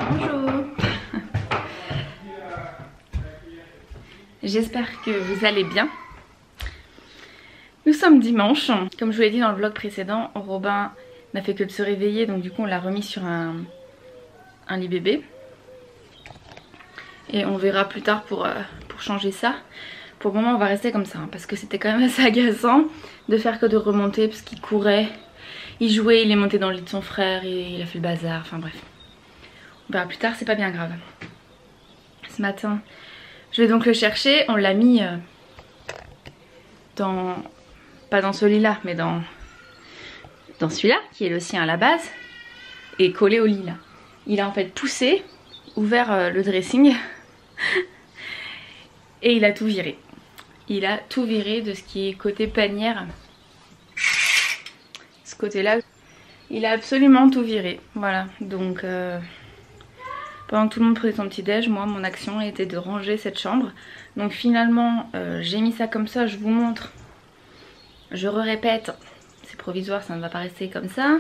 Bonjour. J'espère que vous allez bien. Nous sommes dimanche. Comme je vous l'ai dit dans le vlog précédent, Robin n'a fait que de se réveiller, donc du coup on l'a remis sur un lit bébé. Et on verra plus tard pour changer ça. Pour le moment on va rester comme ça, hein, parce que c'était quand même assez agaçant de faire que de remonter, parce qu'il courait, il jouait, il est monté dans le lit de son frère, et il a fait le bazar, enfin bref. On verra plus tard, c'est pas bien grave. Ce matin, je vais donc le chercher, on l'a mis dans... pas dans ce lit là, mais dans celui-là, qui est le sien à la base, et collé au lit là. Il a en fait poussé, ouvert le dressing, et il a tout viré. Il a tout viré de ce qui est côté panière. Ce côté là, il a absolument tout viré. Voilà, donc pendant que tout le monde prenait son petit déj, moi mon action était de ranger cette chambre. Donc finalement j'ai mis ça comme ça, je vous montre. Je répète, c'est provisoire, ça ne va pas rester comme ça.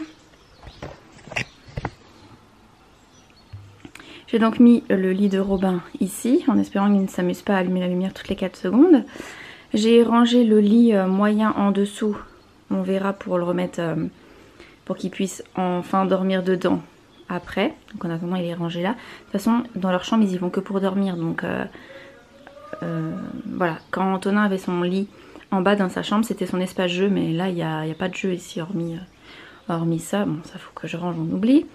J'ai donc mis le lit de Robin ici, en espérant qu'il ne s'amuse pas à allumer la lumière toutes les 4 secondes. J'ai rangé le lit moyen en dessous, on verra pour le remettre, pour qu'il puisse enfin dormir dedans après. Donc en attendant il est rangé là. De toute façon dans leur chambre ils y vont que pour dormir, donc voilà. Quand Antonin avait son lit en bas dans sa chambre c'était son espace jeu, mais là il n'y a pas de jeu ici hormis ça. Bon, ça faut que je range, on oublie.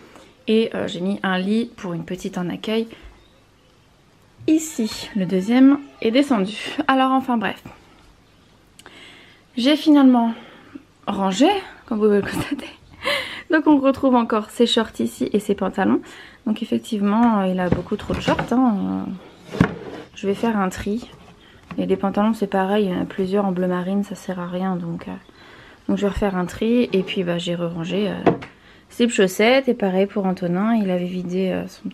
Et j'ai mis un lit pour une petite en accueil ici. Le deuxième est descendu. Alors enfin bref, j'ai finalement rangé, comme vous pouvez le constater. Donc on retrouve encore ses shorts ici et ses pantalons. Donc effectivement il a beaucoup trop de shorts, hein. Je vais faire un tri. Et les pantalons c'est pareil, il y en a plusieurs en bleu marine, ça sert à rien. Donc je vais refaire un tri. Et puis bah, j'ai re-rangé slip chaussettes. Et pareil pour Antonin, il avait vidé son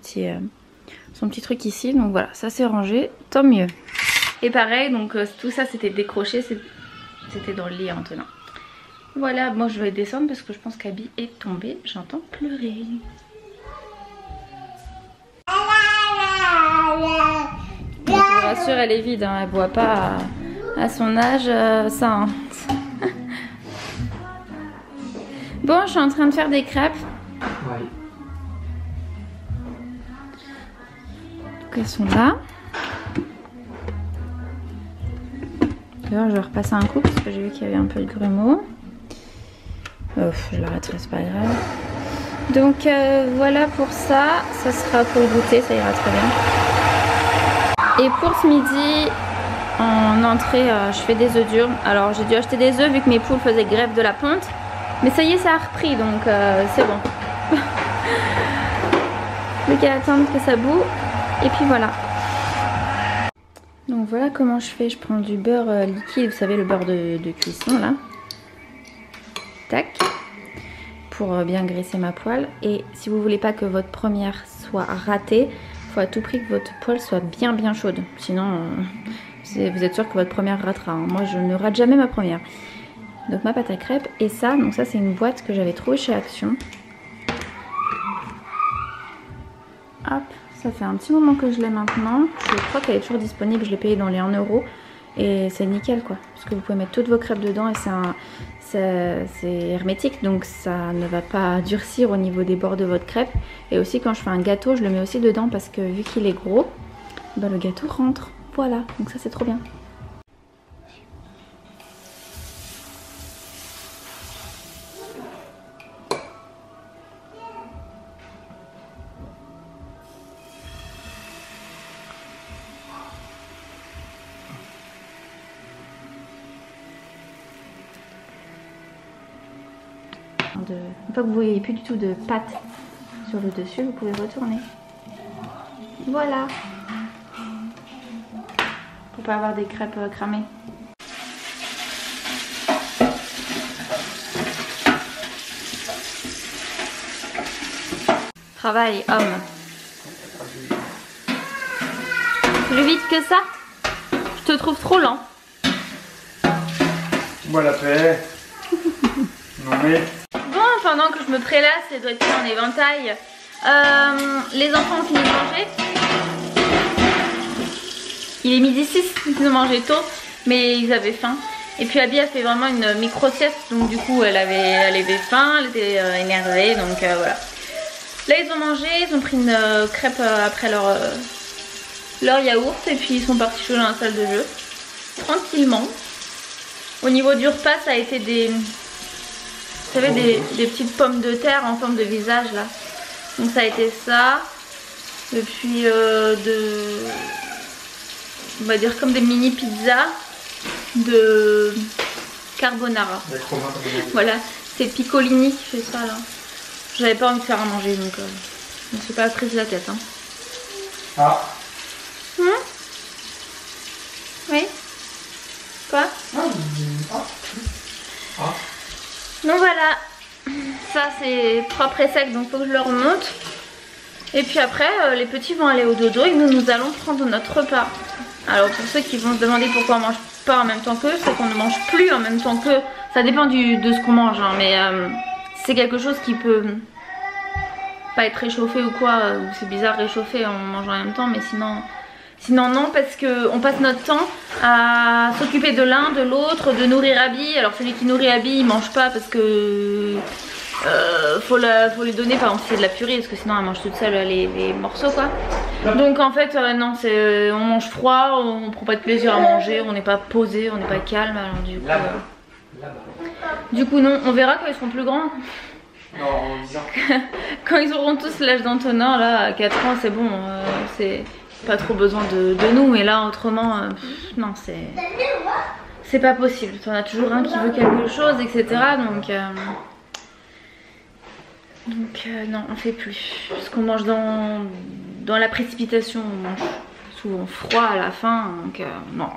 petit truc ici. Donc voilà, ça c'est rangé, tant mieux. Et pareil, donc tout ça c'était décroché, c'était dans le lit à Antonin. Voilà, moi je vais descendre parce que je pense qu'Abby est tombée, j'entends pleurer. Je vous rassure, elle est vide, hein, elle boit pas à son âge ça. Hein. Bon, je suis en train de faire des crêpes. Ouais. Donc elles sont là. D'ailleurs je vais repasser un coup parce que j'ai vu qu'il y avait un peu de grumeaux. Je l'arrêterai, c'est pas grave. Donc voilà pour ça, ça sera pour goûter, ça ira très bien. Et pour ce midi, en entrée, je fais des œufs durs. Alors j'ai dû acheter des œufs vu que mes poules faisaient grève de la ponte. Mais ça y est, ça a repris, donc c'est bon. Plus qu'à attendre que ça boue. Et puis voilà. Donc voilà comment je fais. Je prends du beurre liquide, vous savez, le beurre de cuisson là. Tac. Pour bien graisser ma poêle. Et si vous voulez pas que votre première soit ratée, il faut à tout prix que votre poêle soit bien chaude. Sinon, vous êtes sûr que votre première ratera. Hein. Moi, je ne rate jamais ma première. Donc ma pâte à crêpes. Et ça, donc ça c'est une boîte que j'avais trouvée chez Action. Hop, ça fait un petit moment que je l'ai maintenant. Je crois qu'elle est toujours disponible. Je l'ai payée dans les 1 €. Et c'est nickel quoi. Parce que vous pouvez mettre toutes vos crêpes dedans et c'est hermétique. Donc ça ne va pas durcir au niveau des bords de votre crêpe. Et aussi quand je fais un gâteau, je le mets aussi dedans parce que vu qu'il est gros, ben, le gâteau rentre. Voilà, donc ça c'est trop bien. Une fois que vous voyez plus du tout de pâte sur le dessus, vous pouvez retourner. Voilà. Pour pas avoir des crêpes cramées. Travail, homme. Plus vite que ça? Je te trouve trop lent. Moi la paix. Non mais... Bon, pendant que je me prélasse les doigts de pied en éventail, Les enfants ont fini de manger. Il est midi 6, ils ont mangé tôt, mais ils avaient faim. Et puis Abby a fait vraiment une micro-sieste, donc du coup elle avait faim, elle était énervée, donc voilà. Là ils ont mangé, ils ont pris une crêpe après leur yaourt et puis ils sont partis jouer dans la salle de jeu, tranquillement. Au niveau du repas, ça a été des petites pommes de terre en forme de visage là. Donc ça a été ça. Et puis on va dire comme des mini pizzas de carbonara. Voilà, c'est Piccolini qui fait ça là. J'avais pas envie de faire à manger donc je me suis pas prise la tête. Hein. Ah. Oui. Quoi? Donc voilà, ça c'est propre et sec, donc faut que je le remonte. Et puis après les petits vont aller au dodo et nous allons prendre notre repas. Alors pour ceux qui vont se demander pourquoi on mange pas en même temps qu'eux, c'est qu'on ne mange plus en même temps qu'eux. Ça dépend de ce qu'on mange hein, mais c'est quelque chose qui peut pas être réchauffé ou quoi, ou c'est bizarre réchauffé en mangeant en même temps, mais sinon non, parce qu'on passe notre temps à s'occuper de l'un, de l'autre, de nourrir Abby. Alors celui qui nourrit Abby il mange pas parce que faut lui donner par exemple si c'est de la purée, parce que sinon elle mange toute seule les morceaux quoi. Donc en fait non, on mange froid, on prend pas de plaisir à manger, on n'est pas posé, on n'est pas calme. Alors du coup non, on verra quand ils seront plus grands. Non, en 10 ans. Quand ils auront tous l'âge d'Antonin là à 4 ans c'est bon, c'est pas trop besoin de nous, mais là autrement non c'est pas possible. T'en as toujours un qui veut quelque chose etc. Donc non on fait plus. Parce qu'on mange dans la précipitation, on mange souvent froid à la fin. Donc non,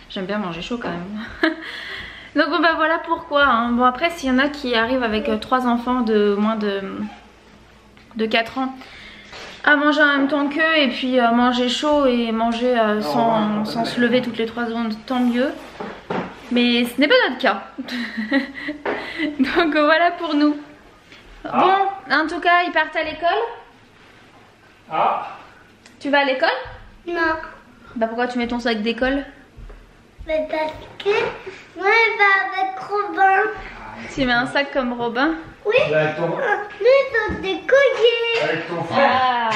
j'aime bien manger chaud quand même. Donc bon bah voilà pourquoi hein. Bon après s'il y en a qui arrivent avec 3 enfants de moins de 4 ans à manger en même temps qu'eux et puis manger chaud et manger sans se lever toutes les 3 secondes, tant mieux. Mais ce n'est pas notre cas. Donc voilà pour nous. Bon, en tout cas ils partent à l'école. Tu vas à l'école? Non. Bah pourquoi tu mets ton sac d'école? Mais parce que moi je vais avec Robin. Tu mets un sac comme Robin? Oui. Avec ton... Nous sommes des colliers. Avec ton frère. Ah.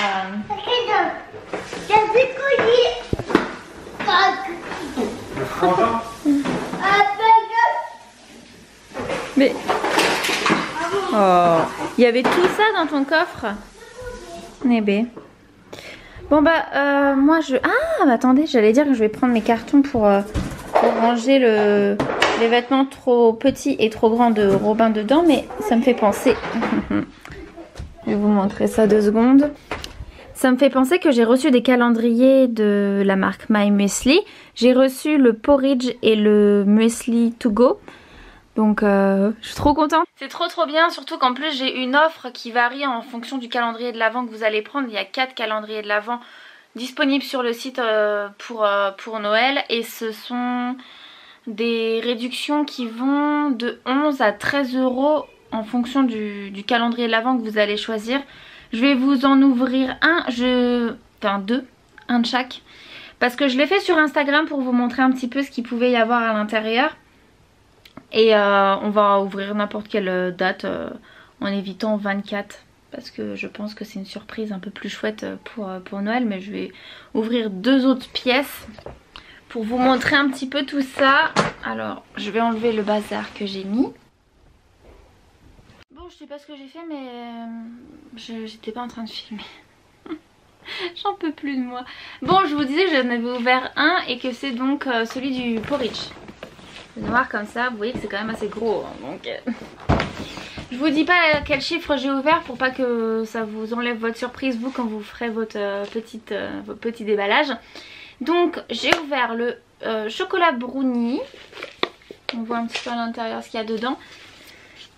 Regarde, il y a des colliers. Le frangin. Mais... Oh, il y avait tout ça dans ton coffre? Nébé. Bon bah moi je... Ah bah attendez, j'allais dire que je vais prendre mes cartons pour ranger les vêtements trop petits et trop grands de Robin dedans, mais ça me fait penser... Je vais vous montrer ça 2 secondes. Ça me fait penser que j'ai reçu des calendriers de la marque My Muesli. J'ai reçu le porridge et le muesli to go. Donc je suis trop contente. C'est trop bien, surtout qu'en plus j'ai une offre qui varie en fonction du calendrier de l'Avent que vous allez prendre. Il y a 4 calendriers de l'Avent disponibles sur le site pour Noël. Et ce sont des réductions qui vont de 11 à 13 € en fonction du calendrier de l'Avent que vous allez choisir. Je vais vous en ouvrir enfin 2, un de chaque. Parce que je l'ai fait sur Instagram pour vous montrer un petit peu ce qu'il pouvait y avoir à l'intérieur. Et on va ouvrir n'importe quelle date en évitant 24. Parce que je pense que c'est une surprise un peu plus chouette pour Noël. Mais je vais ouvrir 2 autres pièces pour vous montrer un petit peu tout ça. Alors je vais enlever le bazar que j'ai mis. Bon je sais pas ce que j'ai fait mais j'étais pas en train de filmer. J'en peux plus de moi. Bon je vous disais que j'en avais ouvert un et que c'est donc celui du porridge. Le noir comme ça, vous voyez que c'est quand même assez gros. Hein, donc je vous dis pas quel chiffre j'ai ouvert pour pas que ça vous enlève votre surprise vous quand vous ferez votre petit déballage. Donc j'ai ouvert le chocolat brownie. On voit un petit peu à l'intérieur ce qu'il y a dedans.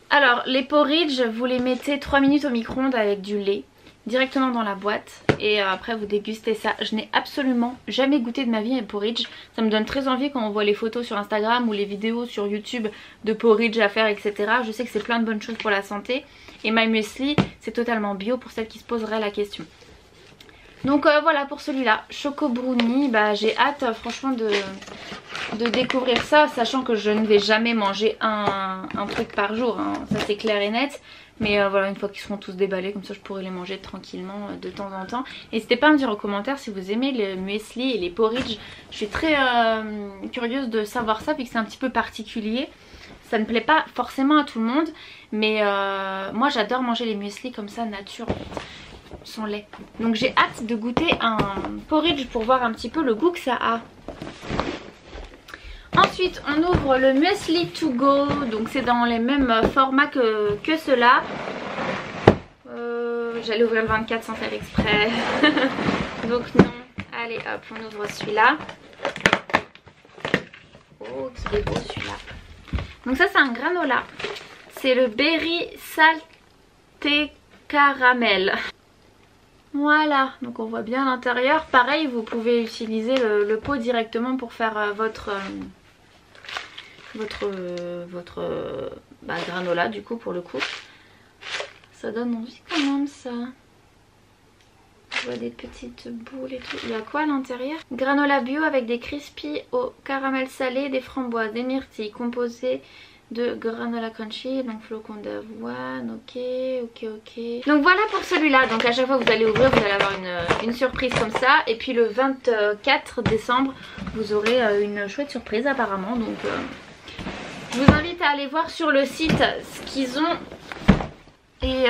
Alors les porridge, vous les mettez 3 minutes au micro-ondes avec du lait. directement dans la boîte et après vous dégustez ça. Je n'ai absolument jamais goûté de ma vie un porridge. Ça me donne très envie quand on voit les photos sur Instagram ou les vidéos sur YouTube de porridge à faire, etc. Je sais que c'est plein de bonnes choses pour la santé. Et My Muesli, c'est totalement bio pour celles qui se poseraient la question. Donc voilà pour celui-là, Choco Brownie. Bah, j'ai hâte franchement de découvrir ça, sachant que je ne vais jamais manger un truc par jour, hein. Ça c'est clair et net. Mais voilà, une fois qu'ils seront tous déballés, comme ça je pourrai les manger tranquillement de temps en temps. N'hésitez pas à me dire en commentaire si vous aimez le muesli et les porridge. Je suis très curieuse de savoir ça, vu que c'est un petit peu particulier. Ça ne plaît pas forcément à tout le monde, mais moi j'adore manger les muesli comme ça, nature en fait, sans lait. Donc j'ai hâte de goûter un porridge pour voir un petit peu le goût que ça a. Ensuite on ouvre le muesli to go, donc c'est dans les mêmes formats que ceux-là. J'allais ouvrir le 24 sans faire exprès. Donc non, allez hop, on ouvre celui-là. Oh qu'il est beau celui-là. Donc ça c'est un granola, c'est le berry salté caramel. Voilà, donc on voit bien l'intérieur. Pareil, vous pouvez utiliser le pot directement pour faire votre granola du coup pour le coup. Ça donne envie quand même ça. Je vois des petites boules et tout. Il y a quoi à l'intérieur? Granola bio avec des crispies au caramel salé, des framboises, des myrtilles composées de granola crunchy, donc flocons d'avoine, ok. Donc voilà pour celui-là, donc à chaque fois que vous allez ouvrir, vous allez avoir une surprise comme ça. Et puis le 24 décembre, vous aurez une chouette surprise apparemment. Donc je vous invite à aller voir sur le site ce qu'ils ont. Et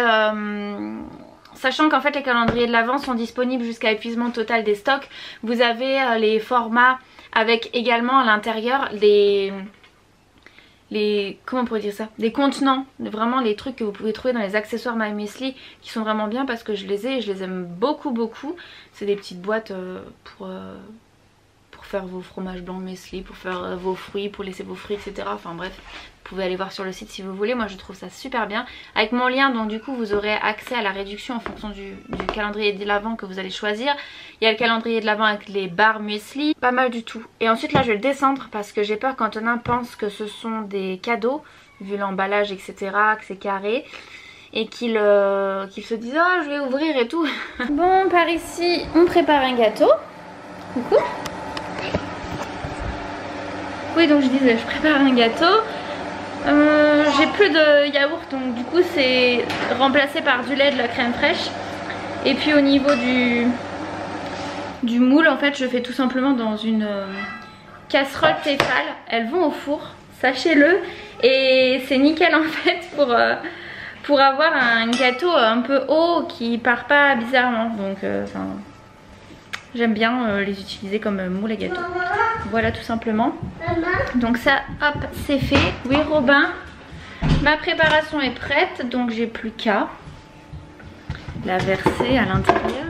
sachant qu'en fait les calendriers de l'Avent sont disponibles jusqu'à épuisement total des stocks. Vous avez les formats avec également à l'intérieur comment on pourrait dire ça, des contenants, vraiment les trucs que vous pouvez trouver dans les accessoires My Muesli qui sont vraiment bien parce que je les ai et je les aime beaucoup. C'est des petites boîtes pour faire vos fromages blancs muesli, pour faire vos fruits, pour laisser vos fruits, etc. Enfin bref, vous pouvez aller voir sur le site si vous voulez. Moi je trouve ça super bien. Avec mon lien, donc du coup vous aurez accès à la réduction en fonction du calendrier de l'Avent que vous allez choisir. Il y a le calendrier de l'Avent avec les barres muesli, pas mal du tout. Et ensuite là je vais le descendre parce que j'ai peur qu'Antonin pense que ce sont des cadeaux, vu l'emballage etc, que c'est carré. Et qu'il se dise oh je vais ouvrir et tout. Bon, par ici on prépare un gâteau. Coucou. Oui, donc je disais je prépare un gâteau. J'ai plus de yaourt, donc du coup c'est remplacé par du lait, de la crème fraîche. Et puis au niveau du moule, en fait je fais tout simplement dans une casserole Tefal. Elles vont au four, sachez-le. Et c'est nickel en fait pour avoir un gâteau un peu haut qui part pas bizarrement. Donc j'aime bien les utiliser comme moule à gâteau. Voilà tout simplement. Donc ça hop c'est fait. Oui Robin, ma préparation est prête, donc j'ai plus qu'à la verser à l'intérieur.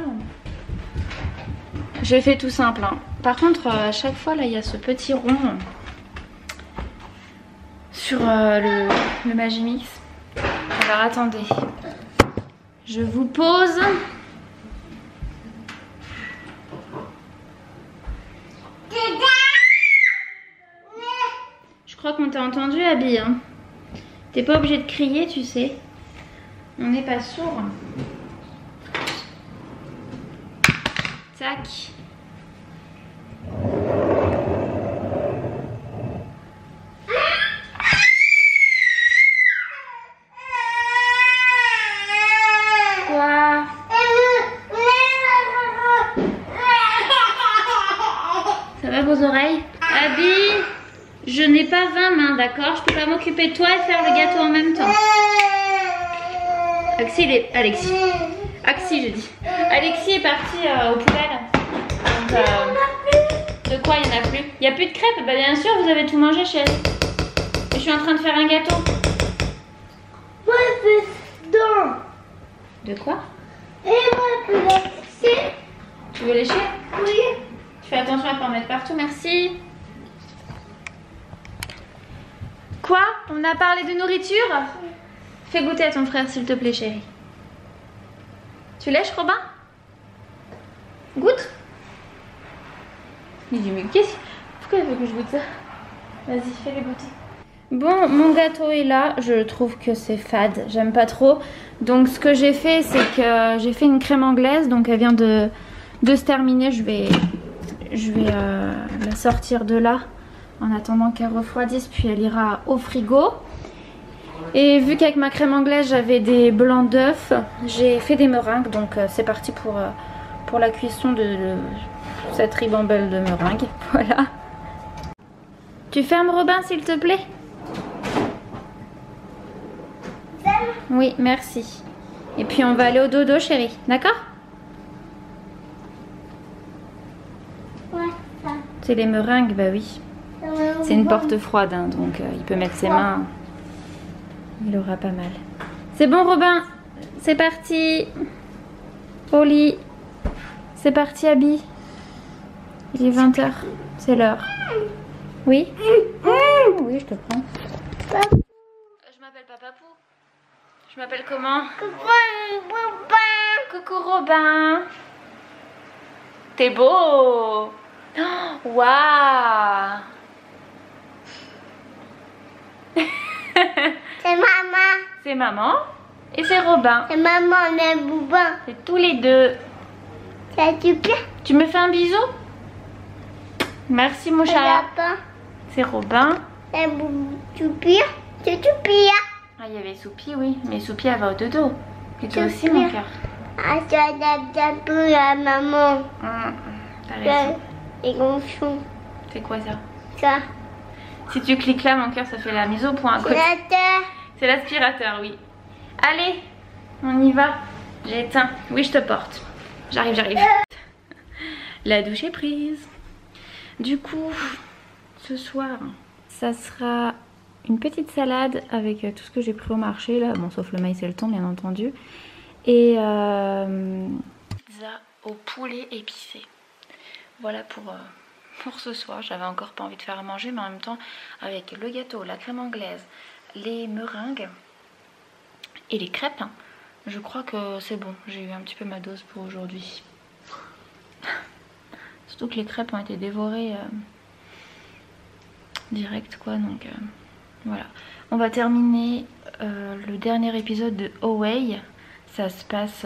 J'ai fait tout simple hein. Par contre à chaque fois là il y a ce petit rond sur le Magimix. Alors attendez, je vous pose. Je crois qu'on t'a entendu Abby hein. T'es pas obligé de crier tu sais. On n'est pas sourd. Tac. Quoi? Ça va vos oreilles? Abby, je n'ai pas 20 mains, d'accord? Je peux pas m'occuper de toi et faire le gâteau en même temps. Axi, je dis. Alexis est parti aux poubelles. De quoi il n'y en a plus? Il n'y a plus de crêpes? Bah bien sûr, vous avez tout mangé chérie. Et je suis en train de faire un gâteau. Moi je veux dedans. De quoi? Et moi je veux lécher. Tu veux lécher? Oui. Tu fais attention à ne pas en mettre partout, merci. Quoi? On a parlé de nourriture? Fais goûter à ton frère s'il te plaît chérie. Tu lèches, Robin? Goûte. Il dit mais qu'est-ce... Pourquoi il veut que je goûte ça? Vas-y, fais-les goûter. Bon, mon gâteau est là. Je trouve que c'est fade. J'aime pas trop. Donc ce que j'ai fait, c'est que j'ai fait une crème anglaise. Donc elle vient de se terminer. Je vais la sortir de là en attendant qu'elle refroidisse. Puis elle ira au frigo. Et vu qu'avec ma crème anglaise, j'avais des blancs d'œufs, j'ai fait des meringues. Donc c'est parti pour la cuisson de cette ribambelle de meringues. Voilà. Tu fermes, Robin, s'il te plaît? Oui, merci. Et puis on va aller au dodo, chérie. D'accord? Ouais, ça. C'est les meringues, bah oui. C'est une porte froide, hein, donc il peut mettre ses mains. Il aura pas mal. C'est bon, Robin? C'est parti. Au lit. C'est parti, Abby. Il est 20 h. C'est l'heure. Oui? Oui, je te prends. Je m'appelle pas Papou. Je m'appelle comment? Coucou Robin. T'es beau. Waouh. C'est maman. C'est maman et c'est Robin. C'est maman, mais Boubin. C'est tous les deux. C'est super. Tu me fais un bisou? Merci mon C'est chat. papa. C'est Robin. C'est Soupir. C'est Soupir. Ah, il y avait Soupi, oui. Mais Soupi, elle va au dodo. Et toi aussi, Soupir. mon cœur. Ah, ça adapte un peu à maman. T'as raison. Et gonchon. C'est quoi ça? Ça. Si tu cliques là, mon cœur, ça fait la mise au point à côté. La terre. C'est l'aspirateur, oui. Allez, on y va. J'ai éteint. Oui, je te porte. J'arrive, j'arrive. La douche est prise. Du coup, ce soir, ça sera une petite salade avec tout ce que j'ai pris au marché là. Bon, sauf le maïs et le thon, bien entendu. Et pizza au poulet épicé. Voilà pour ce soir. J'avais encore pas envie de faire à manger, mais en même temps, avec le gâteau, la crème anglaise, les meringues et les crêpes, hein, je crois que c'est bon. J'ai eu un petit peu ma dose pour aujourd'hui. Surtout que les crêpes ont été dévorées direct, quoi. Donc voilà. On va terminer le dernier épisode de Away. Ça se passe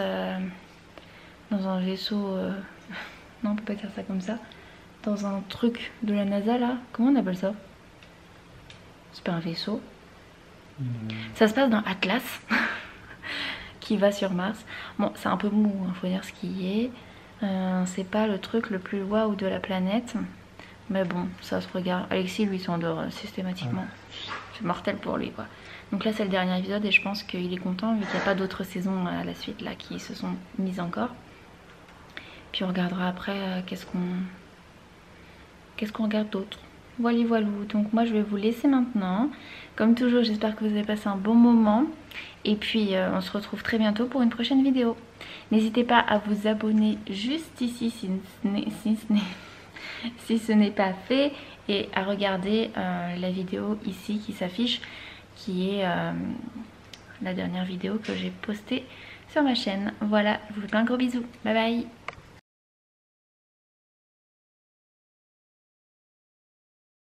dans un vaisseau... Non, on peut pas dire ça comme ça. Dans un truc de la NASA, là. Comment on appelle ça? C'est pas un vaisseau. Ça se passe dans Atlas. Qui va sur Mars. Bon, c'est un peu mou, hein, faut dire ce qui est. C'est pas le truc le plus waouh de la planète. Mais bon, ça se regarde. Alexis, lui, s'endort systématiquement. C'est mortel pour lui, quoi. Donc là, c'est le dernier épisode et je pense qu'il est content vu qu'il n'y a pas d'autres saisons à la suite là qui se sont mises encore. Puis on regardera après qu'est-ce qu'on regarde d'autre. Voilà, voilà. Donc moi, je vais vous laisser maintenant. Comme toujours, j'espère que vous avez passé un bon moment. Et puis, on se retrouve très bientôt pour une prochaine vidéo. N'hésitez pas à vous abonner juste ici si ce n'est pas fait. Et à regarder la vidéo ici qui s'affiche, qui est la dernière vidéo que j'ai postée sur ma chaîne. Voilà, je vous fais plein de gros bisous. Bye bye.